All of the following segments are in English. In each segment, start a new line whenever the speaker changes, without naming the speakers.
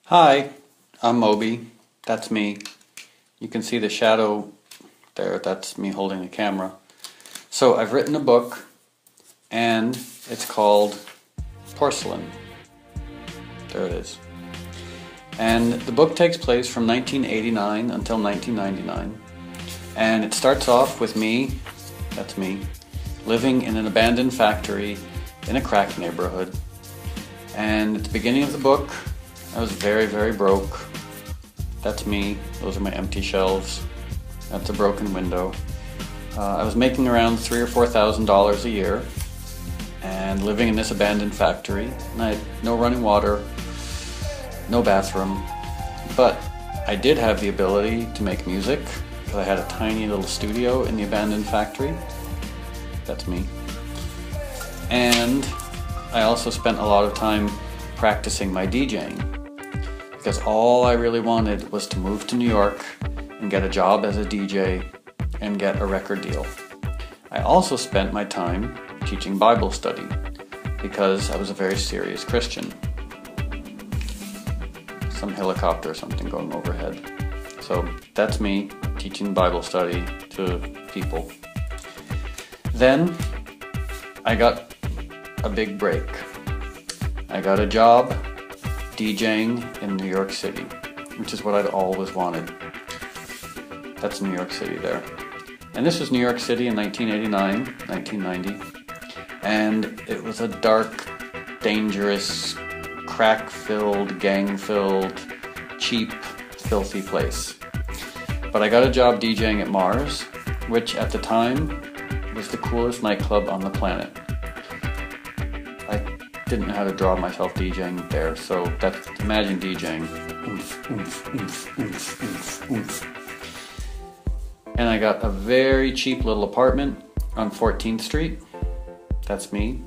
Hi, I'm Moby. That's me. You can see the shadow there. That's me holding the camera. So I've written a book, and it's called Porcelain. There it is. And the book takes place from 1989 until 1999. And it starts off with me, that's me, living in an abandoned factory in a crack neighborhood. And at the beginning of the book, I was very, very broke. That's me. Those are my empty shelves. That's a broken window. I was making around $3,000 or $4,000 a year and living in this abandoned factory. And I had no running water, no bathroom. But I did have the ability to make music because I had a tiny little studio in the abandoned factory. That's me. And I also spent a lot of time practicing my DJing, because all I really wanted was to move to New York and get a job as a DJ and get a record deal. I also spent my time teaching Bible study because I was a very serious Christian. Some helicopter or something going overhead. So that's me teaching Bible study to people. Then I got a big break. I got a job DJing in New York City, which is what I'd always wanted. That's New York City there. And this was New York City in 1989, 1990. And it was a dark, dangerous, crack-filled, gang-filled, cheap, filthy place. But I got a job DJing at Mars, which at the time was the coolest nightclub on the planet. I didn't know how to draw myself DJing there, so that's, imagine DJing. Oomph, oomph, oomph, oomph, oomph, oomph. And I got a very cheap little apartment on 14th Street. That's me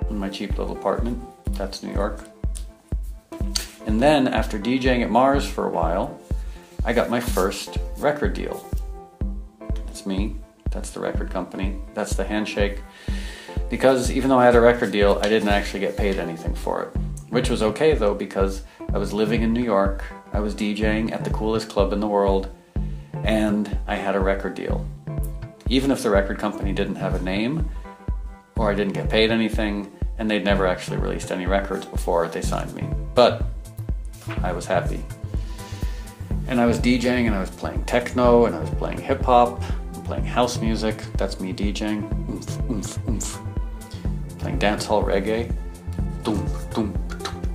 in my cheap little apartment. That's New York. And then after DJing at Mars for a while, I got my first record deal. That's me. That's the record company. That's the handshake. Because even though I had a record deal, I didn't actually get paid anything for it. Which was okay though, because I was living in New York, I was DJing at the coolest club in the world, and I had a record deal. Even if the record company didn't have a name, or I didn't get paid anything, and they'd never actually released any records before they signed me. But I was happy. And I was DJing, and I was playing techno, and I was playing hip-hop, and playing house music. That's me DJing. Oomph, oomph, oomph. Playing dancehall reggae. Doom, doom,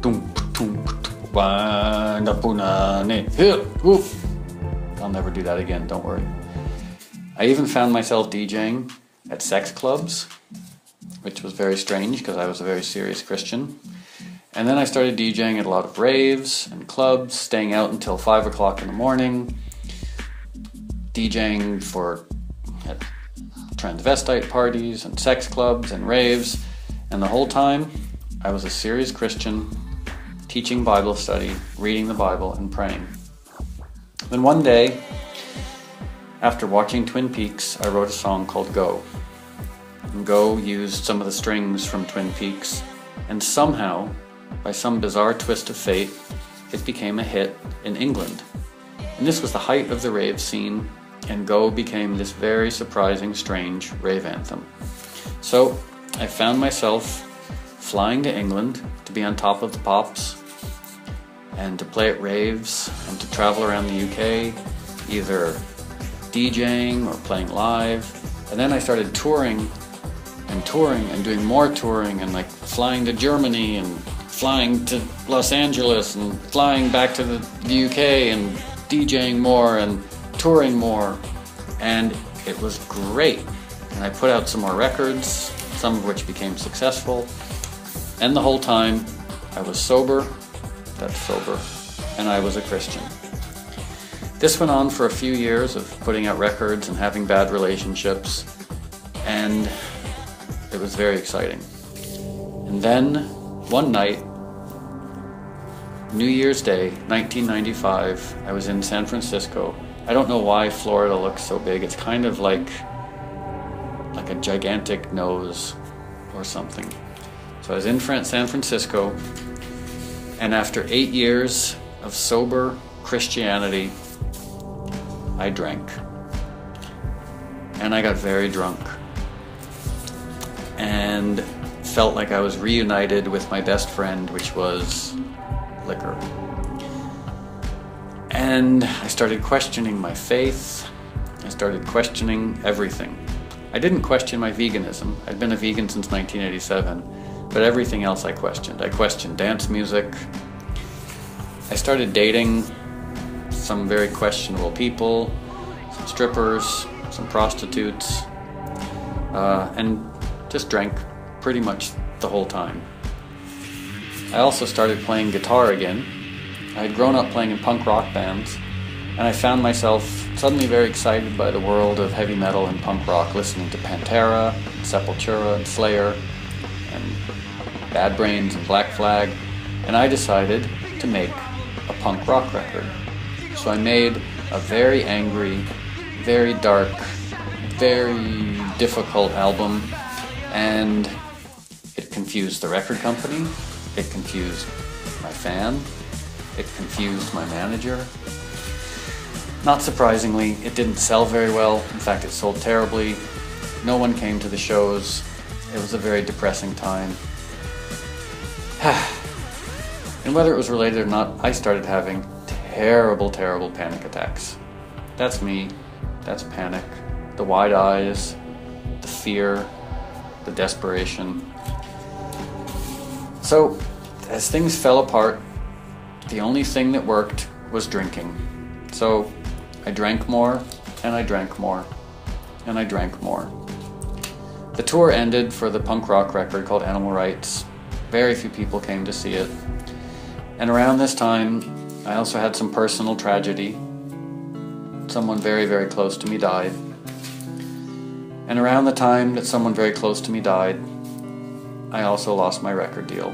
doom, doom, doom. I'll never do that again, don't worry. I even found myself DJing at sex clubs, which was very strange because I was a very serious Christian. And then I started DJing at a lot of raves and clubs, staying out until 5 o'clock in the morning, DJing for transvestite parties and sex clubs and raves. And the whole time, I was a serious Christian, teaching Bible study, reading the Bible, and praying. Then one day, after watching Twin Peaks, I wrote a song called Go. And Go used some of the strings from Twin Peaks, and somehow, by some bizarre twist of fate, it became a hit in England. And this was the height of the rave scene, and Go became this very surprising, strange rave anthem. So I found myself flying to England to be on top of the pops and to play at raves and to travel around the UK, either DJing or playing live. And then I started touring and doing more touring, and like flying to Germany and flying to Los Angeles and flying back to the UK and DJing more and touring more. And it was great. And I put out some more records, some of which became successful. And the whole time I was sober, that's sober, and I was a Christian. This went on for a few years of putting out records and having bad relationships, and it was very exciting. And then one night, New Year's Day, 1995, I was in San Francisco. I don't know why Florida looks so big. It's kind of like a gigantic nose or something. So I was in San Francisco, and after 8 years of sober Christianity, I drank. And I got very drunk. And felt like I was reunited with my best friend, which was liquor. And I started questioning my faith. I started questioning everything. I didn't question my veganism. I'd been a vegan since 1987, but everything else I questioned. I questioned dance music. I started dating some very questionable people, some strippers, some prostitutes, and just drank pretty much the whole time. I also started playing guitar again. I had grown up playing in punk rock bands, and I found myself suddenly very excited by the world of heavy metal and punk rock, listening to Pantera, and Sepultura, and Slayer, and Bad Brains and Black Flag, and I decided to make a punk rock record. So I made a very angry, very dark, very difficult album, and it confused the record company, it confused my fan, it confused my manager. Not surprisingly, it didn't sell very well. In fact, it sold terribly. No one came to the shows. It was a very depressing time. And whether it was related or not, I started having terrible, terrible panic attacks. That's me. That's panic. The wide eyes, the fear, the desperation. So, as things fell apart, the only thing that worked was drinking. So, I drank more, and I drank more, and I drank more. The tour ended for the punk rock record called Animal Rights. Very few people came to see it. And around this time, I also had some personal tragedy. Someone very, very close to me died. And around the time that someone very close to me died, I also lost my record deal.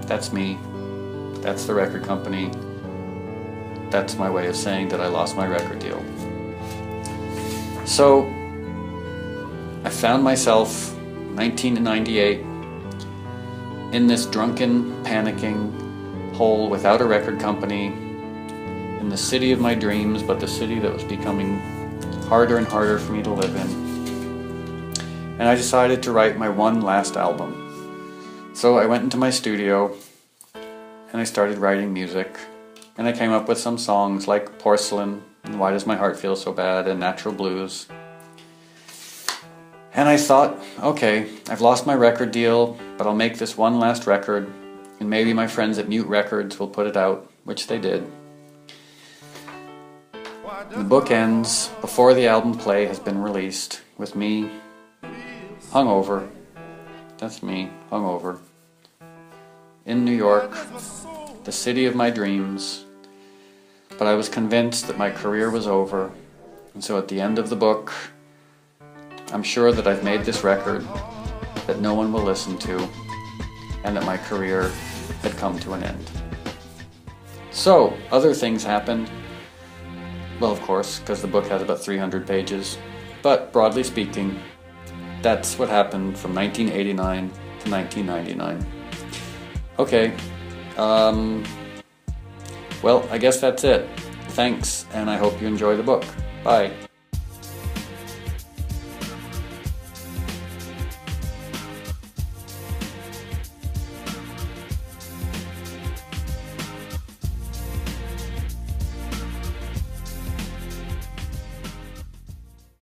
That's me. That's the record company. That's my way of saying that I lost my record deal. So, I found myself, 1998, in this drunken, panicking hole without a record company, in the city of my dreams, but the city that was becoming harder and harder for me to live in. And I decided to write my one last album. So I went into my studio, and I started writing music. And I came up with some songs like Porcelain, and Why Does My Heart Feel So Bad, and Natural Blues. And I thought, okay, I've lost my record deal, but I'll make this one last record, and maybe my friends at Mute Records will put it out, which they did. The book ends before the album Play has been released, with me, hungover. That's me, hungover. In New York, the city of my dreams. But I was convinced that my career was over, and so at the end of the book, I'm sure that I've made this record that no one will listen to, and that my career had come to an end. So, other things happened. Well, of course, because the book has about 300 pages, but broadly speaking, that's what happened from 1989 to 1999. Okay, well, I guess that's it. Thanks, and I hope you enjoy the book. Bye.